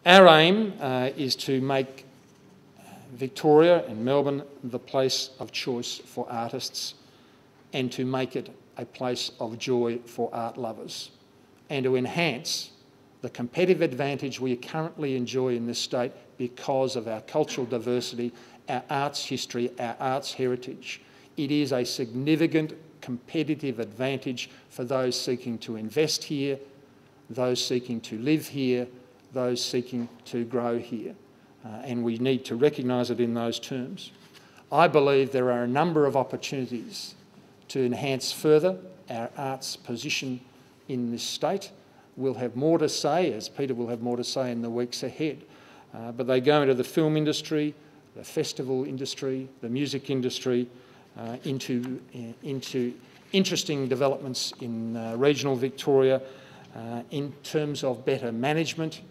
Our aim is to make Victoria and Melbourne the place of choice for artists, and to make it a place of joy for art lovers, and to enhance the competitive advantage we currently enjoy in this state because of our cultural diversity, our arts history, our arts heritage. It is a significant competitive advantage for those seeking to invest here, those seeking to live here, those seeking to grow here. And we need to recognise it in those terms. I believe there are a number of opportunities to enhance further our arts position in this state. We'll have more to say, as Peter will have more to say in the weeks ahead. But they go into the film industry, the festival industry, the music industry, into interesting developments in regional Victoria in terms of better management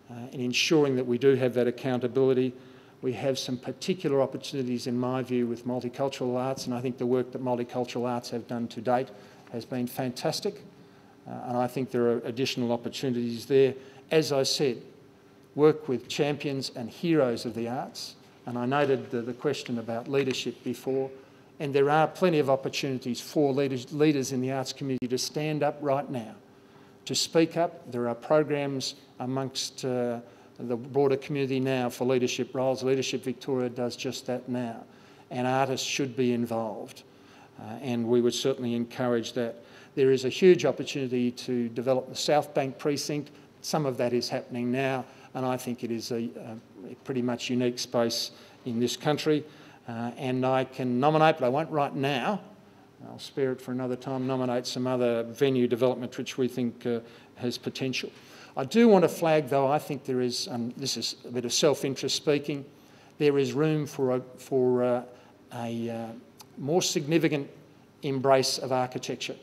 and ensuring that we do have that accountability. We have some particular opportunities, in my view, with multicultural arts, and I think the work that multicultural arts have done to date has been fantastic. And I think there are additional opportunities there. As I said, work with champions and heroes of the arts. And I noted the question about leadership before. And there are plenty of opportunities for leaders in the arts community to stand up right now, to speak up. There are programs amongst the broader community now for leadership roles. Leadership Victoria does just that now. And artists should be involved. And we would certainly encourage that. There is a huge opportunity to develop the South Bank precinct. Some of that is happening now, and I think it is a pretty much unique space in this country. And I can nominate, but I won't right now, I'll spare it for another time, nominate some other venue development which we think has potential. I do want to flag, though, I think there is, this is a bit of self-interest speaking, there is room for a more significant embrace of architecture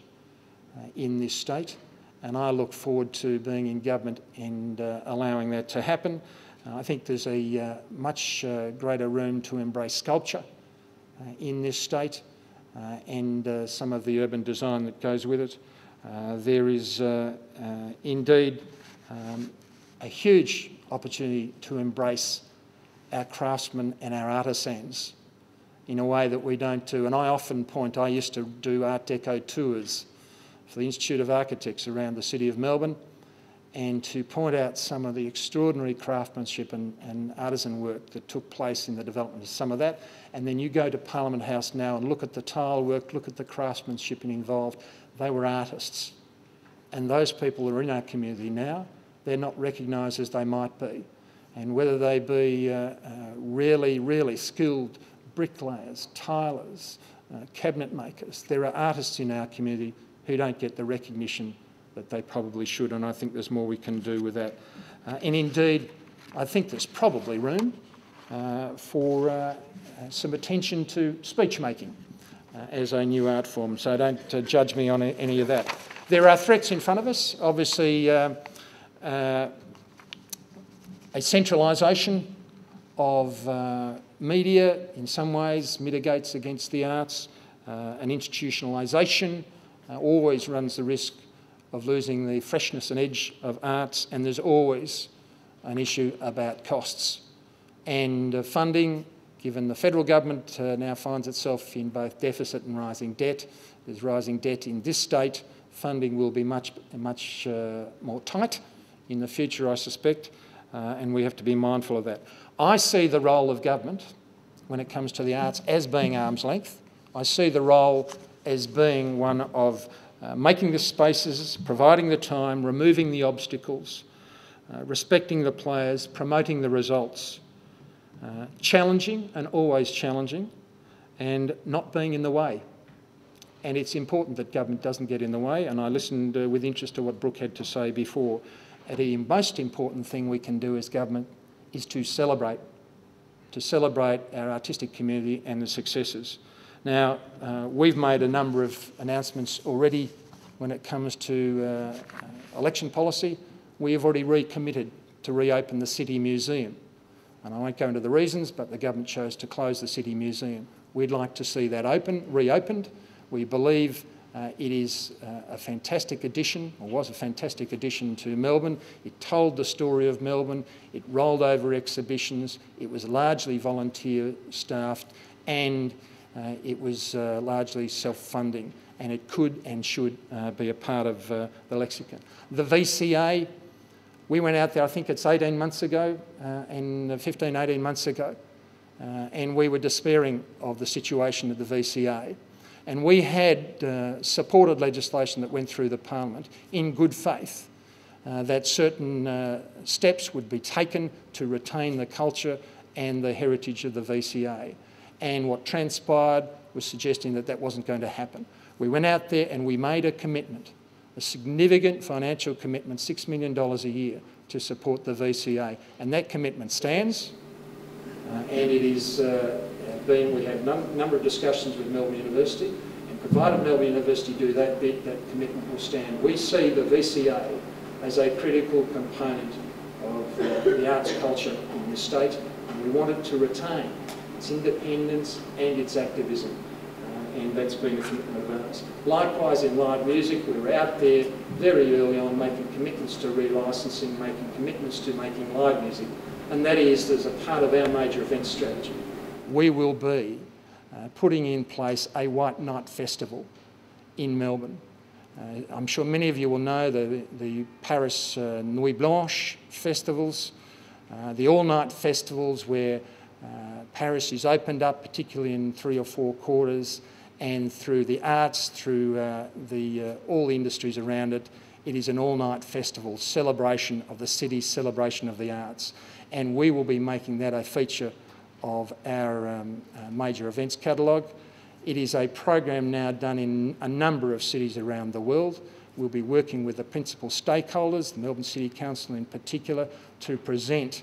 in this state, and I look forward to being in government and allowing that to happen. I think there's a much greater room to embrace sculpture in this state and some of the urban design that goes with it. There is indeed a huge opportunity to embrace our craftsmen and our artisans in a way that we don't do. And I often point, I used to do Art Deco tours for the Institute of Architects around the city of Melbourne, and to point out some of the extraordinary craftsmanship and artisan work that took place in the development of some of that. And then you go to Parliament House now and look at the tile work, look at the craftsmanship involved. They were artists. And those people are in our community now. They're not recognised as they might be. And whether they be really, really skilled bricklayers, tilers, cabinet makers, there are artists in our community who don't get the recognition that they probably should, and I think there's more we can do with that. And indeed, I think there's probably room for some attention to speech making as a new art form, so don't judge me on any of that. There are threats in front of us. Obviously, a centralisation of media in some ways mitigates against the arts. An institutionalisation always runs the risk of losing the freshness and edge of arts, and there's always an issue about costs. And funding, given the federal government now finds itself in both deficit and rising debt, there's rising debt in this state, funding will be much more tight in the future, I suspect, and we have to be mindful of that. I see the role of government when it comes to the arts as being arm's length. I see the role as being one of making the spaces, providing the time, removing the obstacles, respecting the players, promoting the results, challenging and always challenging, and not being in the way. And it's important that government doesn't get in the way, and I listened with interest to what Brooke had to say before. The most important thing we can do as government is to celebrate our artistic community and the successes. Now, we've made a number of announcements already when it comes to election policy. We have already recommitted to reopen the City Museum. And I won't go into the reasons, but the government chose to close the City Museum. We'd like to see that reopened. We believe It is a fantastic addition, or was a fantastic addition to Melbourne. It told the story of Melbourne. It rolled over exhibitions. It was largely volunteer staffed, and it was largely self-funding, and it could and should be a part of the lexicon. The VCA, we went out there, I think it's 18 months ago, and 15, 18 months ago, and we were despairing of the situation at the VCA. And we had supported legislation that went through the Parliament in good faith that certain steps would be taken to retain the culture and the heritage of the VCA. And what transpired was suggesting that that wasn't going to happen. We went out there and we made a commitment, a significant financial commitment, $6 million a year, to support the VCA. And that commitment stands. And it is we have a number of discussions with Melbourne University, and provided Melbourne University do that bit, that commitment will stand. We see the VCA as a critical component of the arts culture in this state, and we want it to retain its independence and its activism, and that's been a commitment of ours. Likewise, in live music, we were out there very early on making commitments to relicensing, making commitments to making live music, and that is as a part of our major event strategy. We will be putting in place a White Night Festival in Melbourne. I'm sure many of you will know the Paris Nuit Blanche festivals, the all-night festivals where Paris is opened up, particularly in 3 or 4 quarters, and through the arts, through all the industries around it. It is an all-night festival, celebration of the city, celebration of the arts. And we will be making that a feature of our major events catalogue. It is a program now done in a number of cities around the world. We'll be working with the principal stakeholders, the Melbourne City Council in particular, to present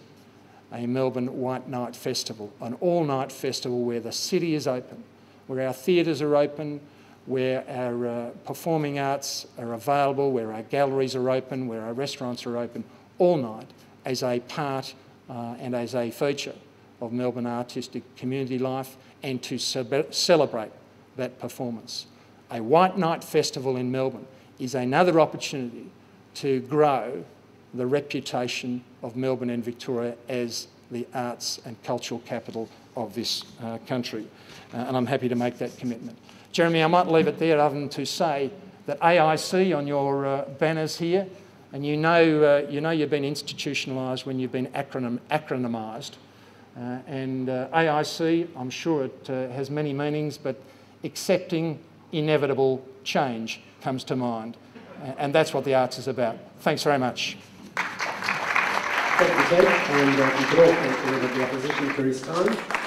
a Melbourne White Night Festival, an all-night festival where the city is open, where our theatres are open, where our performing arts are available, where our galleries are open, where our restaurants are open, all night as a part and as a feature of Melbourne artistic community life, and to celebrate that performance. A White Night Festival in Melbourne is another opportunity to grow the reputation of Melbourne and Victoria as the arts and cultural capital of this country. And I'm happy to make that commitment. Jeremy, I might leave it there other than to say that AIC on your banners here, and you know you've been institutionalised when you've been acronymised. And AIC, I'm sure it has many meanings, but accepting inevitable change comes to mind. And that's what the arts is about. Thanks very much. Thank you, Ted, and we could all thank the opposition for his time.